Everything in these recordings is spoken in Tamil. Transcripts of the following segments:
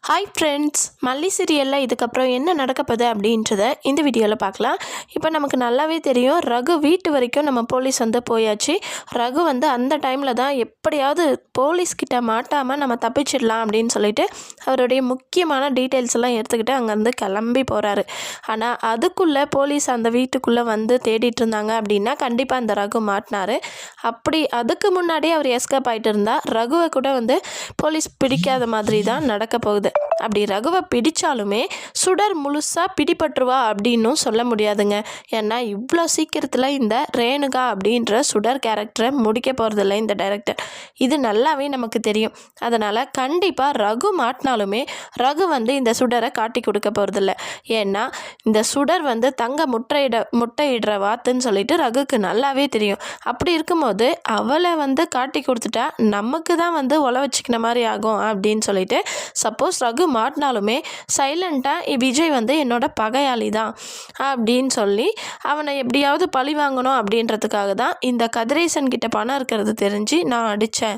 ஹாய் ஃப்ரெண்ட்ஸ், மல்லி சீரியலில் இதுக்கப்புறம் என்ன நடக்கப்போகுது அப்படின்றத இந்த வீடியோவில் பார்க்கலாம். இப்போ நமக்கு நல்லாவே தெரியும், ரகு வீட்டு வரைக்கும் நம்ம போலீஸ் வந்து போயாச்சு. ரகு வந்து அந்த டைமில் தான் எப்படியாவது போலீஸ்கிட்ட மாட்டாமல் நம்ம தப்பிச்சிடலாம் அப்படின்னு சொல்லிட்டு அவருடைய முக்கியமான டீட்டெயில்ஸ் எல்லாம் எடுத்துக்கிட்டு அங்கேருந்து கிளம்பி போகிறாரு. ஆனால் அதுக்குள்ளே போலீஸ் அந்த வீட்டுக்குள்ளே வந்து தேடிட்டு இருந்தாங்க அப்படின்னா கண்டிப்பாக அந்த ரகு மாட்டினார். அப்படி அதுக்கு முன்னாடியே அவர் எஸ்கேப் ஆகிட்டு இருந்தால் ரகுவை கூட வந்து போலீஸ் பிடிக்காத மாதிரி தான் நடக்க போகுது. அப்படி ரகுவை பிடிச்சாலுமே சுடர் முழுசாக பிடிபட்டுருவா அப்படின்னும் சொல்ல முடியாதுங்க. ஏன்னா இவ்வளோ சீக்கிரத்தில் இந்த ரேணுகா அப்படின்ற சுடர் கேரக்டரை முடிக்க போகிறதில்ல இந்த டைரக்டர். இது நல்லாவே நமக்கு தெரியும். அதனால் கண்டிப்பாக ரகு மாட்டினாலுமே ரகு வந்து இந்த சுடரை காட்டி கொடுக்க போகிறதில்ல. ஏன்னா இந்த சுடர் வந்து தங்க முட்டையிடுற வாத்துன்னு சொல்லிட்டு ரகுக்கு நல்லாவே தெரியும். அப்படி இருக்கும்போது அவளை வந்து காட்டி கொடுத்துட்டா நமக்கு தான் வந்து ஒலை வச்சுக்கின மாதிரி ஆகும் அப்படின்னு சொல்லிட்டு சப்போஸ் ரகு மாட்டினாலுமே சைலண்ட்டாக விஜய் வந்து என்னோட பகையாளி தான் அப்படின்னு சொல்லி அவனை எப்படியாவது பழி வாங்கணும் அப்படின்றதுக்காக தான் இந்த கதிரேசன் கிட்ட பணம் இருக்கிறது தெரிஞ்சு நான் அடித்தேன்,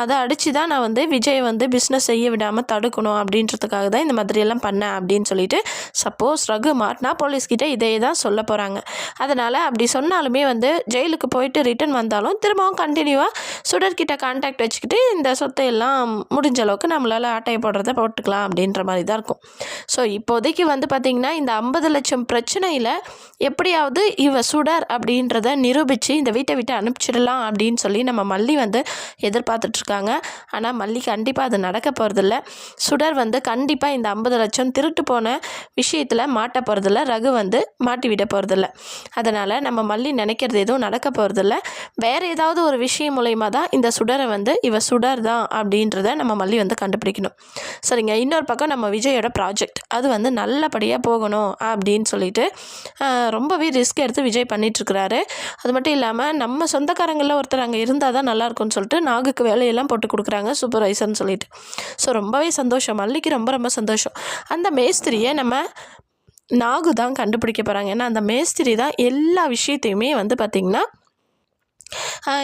அதை அடித்து தான் நான் வந்து விஜய் வந்து பிஸ்னஸ் செய்ய விடாமல் தடுக்கணும் அப்படின்றதுக்காக தான் இந்த மாதிரியெல்லாம் பண்ணேன் அப்படின்னு சொல்லிட்டு சப்போஸ் ரகு மாட்டினா போலீஸ்கிட்ட இதே தான் சொல்ல போகிறாங்க. அதனால் அப்படி சொன்னாலுமே வந்து ஜெயிலுக்கு போயிட்டு ரிட்டன் வந்தாலும் திரும்பவும் கண்டினியூவாக சுடர்கிட்ட கான்டாக்ட் வச்சுக்கிட்டு இந்த சொத்தை எல்லாம் முடிஞ்ச அளவுக்கு நம்மளால் ஆட்டையை போடுறத போட்டுக்கலாம் அப்படின்ற மாதிரி தான் இருக்கும். ஸோ இப்போதைக்கு வந்து பார்த்திங்கன்னா இந்த 50 லட்சம் பிரச்சனையில் எப்படியாவது இவ சுடர் அப்படின்றத நிரூபித்து இந்த வீட்டை விட்டு அனுப்பிச்சிடலாம் அப்படின்னு சொல்லி நம்ம மல்லி வந்து எதிர்பார்த்துட்ருக்காங்க. ஆனால் மல்லி கண்டிப்பாக அது நடக்க போகிறதில்ல. சுடர் வந்து கண்டிப்பாக இந்த 50 லட்சம் திருட்டு போன விஷயத்தில் மாட்ட போகிறதில்ல, ரகு வந்து மாட்டி விட போகிறதில்ல. அதனால் நம்ம மல்லி நினைக்கிறது எதுவும் நடக்க போகிறதில்ல. வேறு ஏதாவது ஒரு விஷயம் மூலயமா தான் இந்த சுடரை வந்து இவ சுடர் தான் அப்படின்றத நம்ம மல்லி வந்து கண்டுபிடிக்கணும். சரிங்க, இன்னொரு பக்கம் நம்ம விஜயோட ப்ராஜெக்ட் அது வந்து நல்லபடியாக போகணும் அப்படின்னு சொல்லிட்டு ரொம்பவே ரிஸ்க் எடுத்து விஜய் பண்ணிகிட்ருக்கிறாரு. அது மட்டும் இல்லாமல் நம்ம சொந்தக்காரங்களில் ஒருத்தர் அங்கே இருந்தால் தான் நல்லாயிருக்கும்னு சொல்லிட்டு நாகுக்கு வேலையெல்லாம் போட்டு கொடுக்குறாங்க சூப்பர்வைசர்னு சொல்லிட்டு. ஸோ ரொம்பவே சந்தோஷம், மல்லிக்கு ரொம்ப ரொம்ப சந்தோஷம். அந்த மேஸ்திரியை நம்ம நாகு தான் கண்டுபிடிக்க போகிறாங்க. ஏன்னா அந்த மேஸ்திரி தான் எல்லா விஷயத்தையுமே வந்து பார்த்திங்கன்னா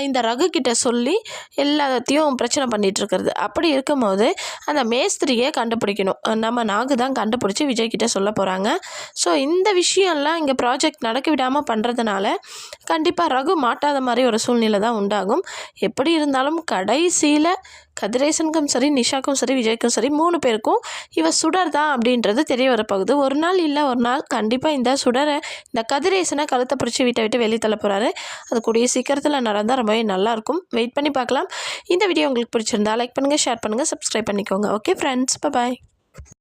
இந்த ரகு கிட்ட சொல்லி எல்லாத்தையும் பிரச்சனை பண்ணிகிட்ருக்கிறது. அப்படி இருக்கும்போது அந்த மேஸ்திரியை கண்டுபிடிக்கணும். நம்ம நாகு தான் கண்டுபிடிச்சி விஜய்கிட்ட சொல்ல போகிறாங்க. ஸோ இந்த விஷயம்லாம் இங்கே ப்ராஜெக்ட் நடக்க விடாமல் பண்ணுறதுனால கண்டிப்பாக ரகு மாட்டாத மாதிரி ஒரு சூழ்நிலை தான் உண்டாகும். எப்படி இருந்தாலும் கடைசியில் கதிரேசனுக்கும் சரி, நிஷாக்கும் சரி, விஜய்க்கும் சரி 3 பேருக்கும் இவ சுடர் தான் அப்படின்றது தெரிய வரப்போகுது. ஒரு நாள் இல்லை ஒரு நாள் கண்டிப்பாக இந்த சுடரை, இந்த கதிரேசனை கழுத்தை பிடிச்சி வீட்டை விட்டு வெளியே தள்ள போகிறாரு. அது கூடிய சீக்கிரத்தில் நடந்தால் ரொம்பவே நல்லாயிருக்கும். வெயிட் பண்ணி பார்க்கலாம். இந்த வீடியோ உங்களுக்கு பிடிச்சிருந்தா லைக் பண்ணுங்கள், ஷேர் பண்ணுங்கள், சப்ஸ்கிரைப் பண்ணிக்கோங்க. ஓகே ஃப்ரெண்ட்ஸ், பாய்.